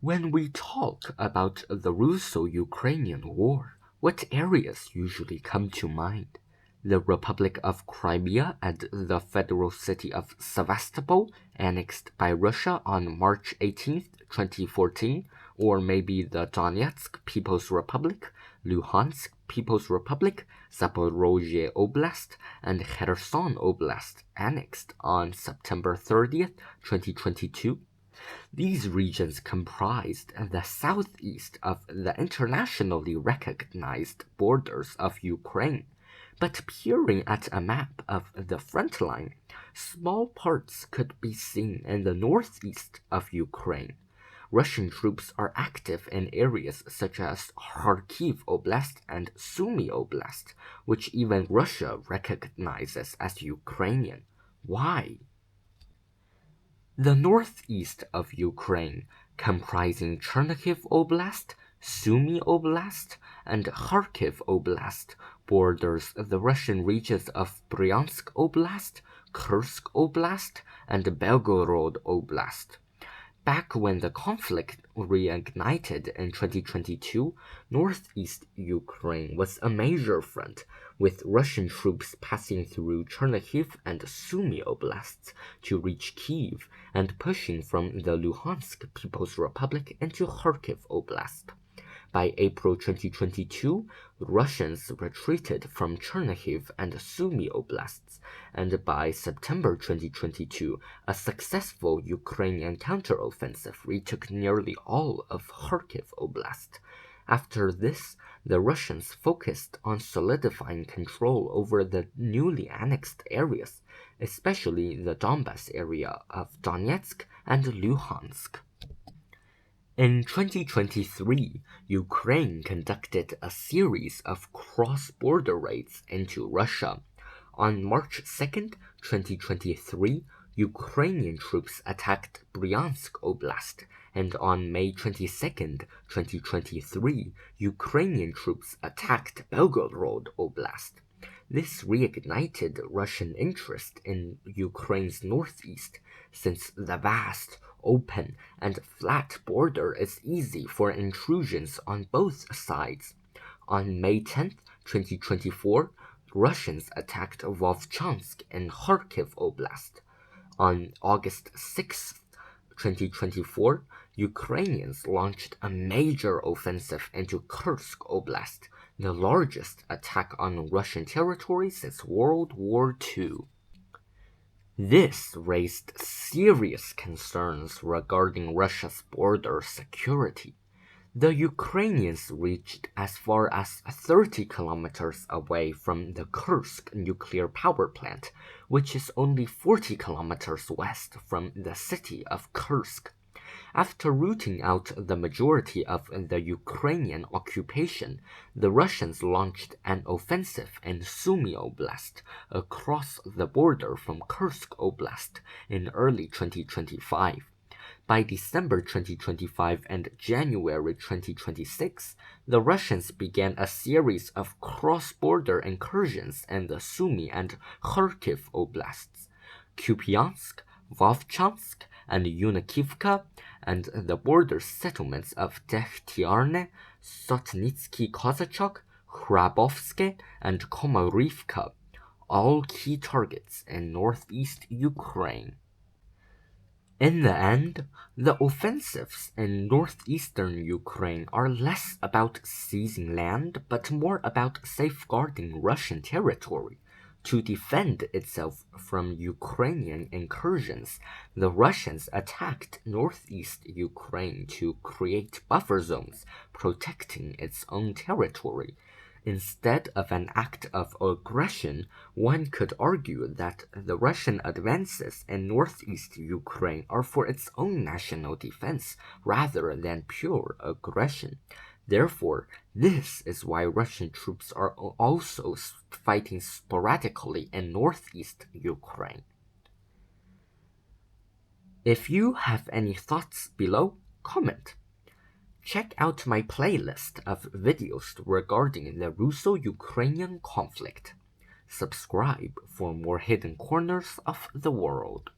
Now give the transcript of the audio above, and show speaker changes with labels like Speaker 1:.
Speaker 1: When we talk about the Russo-Ukrainian War, what areas usually come to mind? The Republic of Crimea and the federal city of Sevastopol, annexed by Russia on March 18, 2014, or maybe the Donetsk People's Republic, Luhansk People's Republic, Zaporozhye Oblast, and Kherson Oblast, annexed on September 30, 2022. These regions comprised the southeast of the internationally recognized borders of Ukraine, but peering at a map of the front line, small parts could be seen in the northeast of Ukraine. Russian troops are active in areas such as Kharkiv Oblast and Sumy Oblast, which even Russia recognizes as Ukrainian. Why? The northeast of Ukraine, comprising Chernihiv Oblast, Sumy Oblast, and Kharkiv Oblast, borders the Russian regions of Bryansk Oblast, Kursk Oblast, and Belgorod Oblast. Back when the conflict reignited in 2022, northeast Ukraine was a major front, with Russian troops passing through Chernihiv and Sumy oblasts to reach Kiev and pushing from the Luhansk People's Republic into Kharkiv Oblast. By April 2022, Russians retreated from Chernihiv and Sumy oblasts, and by September 2022, a successful Ukrainian counteroffensive retook nearly all of Kharkiv Oblast. After this, the Russians focused on solidifying control over the newly annexed areas, especially the Donbas area of Donetsk and Luhansk. In 2023, Ukraine conducted a series of cross-border raids into Russia. On March 2, 2023, Ukrainian troops attacked Bryansk Oblast, and on May 22, 2023, Ukrainian troops attacked Belgorod Oblast. This reignited Russian interest in Ukraine's northeast, since the vast, open, and flat border is easy for intrusions on both sides. On May 10, 2024, Russians attacked Vovchansk in Kharkiv Oblast. On August 6, 2024, Ukrainians launched a major offensive into Kursk Oblast, the largest attack on Russian territory since World War II. This raised serious concerns regarding Russia's border security. The Ukrainians reached as far as 30 kilometers away from the Kursk nuclear power plant, which is only 40 kilometers west from the city of Kursk. After rooting out the majority of the Ukrainian occupation, the Russians launched an offensive in Sumy Oblast, across the border from Kursk Oblast, in early 2025. By December 2025 and January 2026, the Russians began a series of cross-border incursions in the Sumy and Kharkiv Oblasts. Kupiansk, Vovchansk, and Yunikivka, and the border settlements of Dekhtiarne, Sotnitsky Kozachok, Hrabovske, and Komarivka, all key targets in northeast Ukraine. In the end, the offensives in northeastern Ukraine are less about seizing land, but more about safeguarding Russian territory. To defend itself from Ukrainian incursions, the Russians attacked northeast Ukraine to create buffer zones, protecting its own territory. Instead of an act of aggression, one could argue that the Russian advances in northeast Ukraine are for its own national defense rather than pure aggression. Therefore, this is why Russian troops are also fighting sporadically in northeast Ukraine. If you have any thoughts below, comment. Check out my playlist of videos regarding the Russo-Ukrainian conflict. Subscribe for more hidden corners of the world.